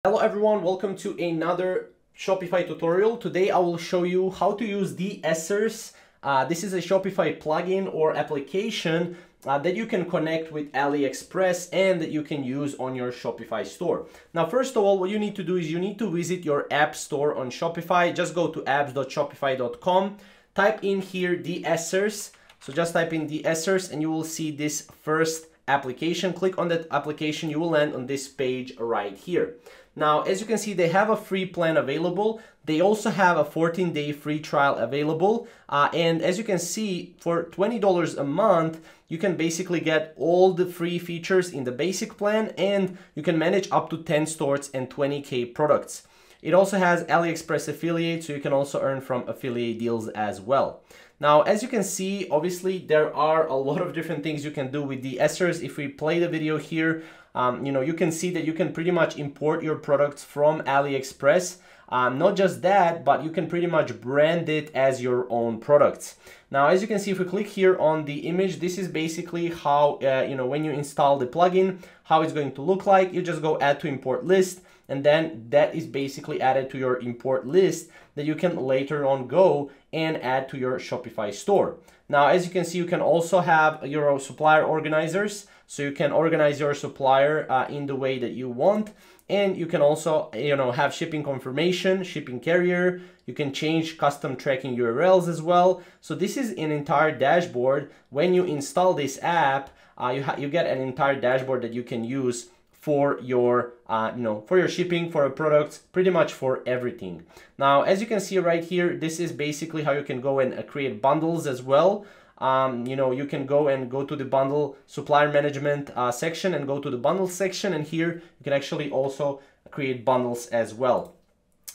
Hello everyone, welcome to another Shopify tutorial. Today I will show you how to use DSers. This is a Shopify plugin or application that you can connect with AliExpress and that you can use on your Shopify store. Now, first of all, what you need to do is you need to visit your app store on Shopify. Just go to apps.shopify.com, type in here DSers. So just type in DSers and you will see this first application. Click on that application, you will land on this page right here. Now, as you can see, they have a free plan available. They also have a 14-day free trial available. And as you can see, for $20 a month, you can basically get all the free features in the basic plan, and you can manage up to 10 stores and 20K products. It also has AliExpress affiliate, so you can also earn from affiliate deals as well. Now, as you can see, obviously, there are a lot of different things you can do with DSers. If we play the video here, you can see that you can pretty much import your products from AliExpress. Not just that, but you can pretty much brand it as your own products. Now, as you can see, if we click here on the image, this is basically how, when you install the plugin, how it's going to look like. You just go add to import list, and then that is basically added to your import list that you can later on go and add to your Shopify store. Now, as you can see, you can also have your supplier organizers. So you can organize your supplier in the way that you want. And you can also, have shipping confirmation, shipping carrier. You can change custom tracking URLs as well. So this is an entire dashboard. When you install this app, you get an entire dashboard that you can use for your, for your shipping, for your products, pretty much for everything. Now, as you can see right here, this is basically how you can go and create bundles as well. You can go to the bundle supplier management section and go to the bundle section, and here you can actually also create bundles as well.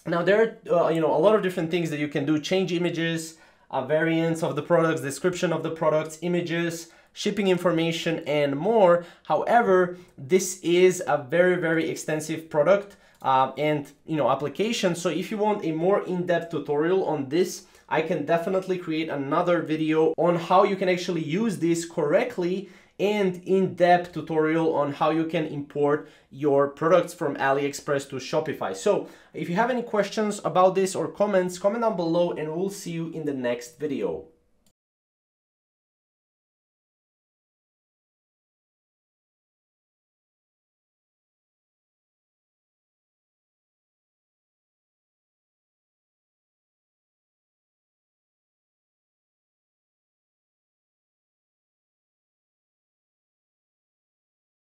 Now, there are a lot of different things that you can do: change images, variants of the products, description of the products, images, shipping information, and more. However, this is a very, very extensive product and application. So if you want a more in-depth tutorial on this, I can definitely create another video on how you can actually use this correctly, and in-depth tutorial on how you can import your products from AliExpress to Shopify. So if you have any questions about this or comments, comment down below, and we'll see you in the next video.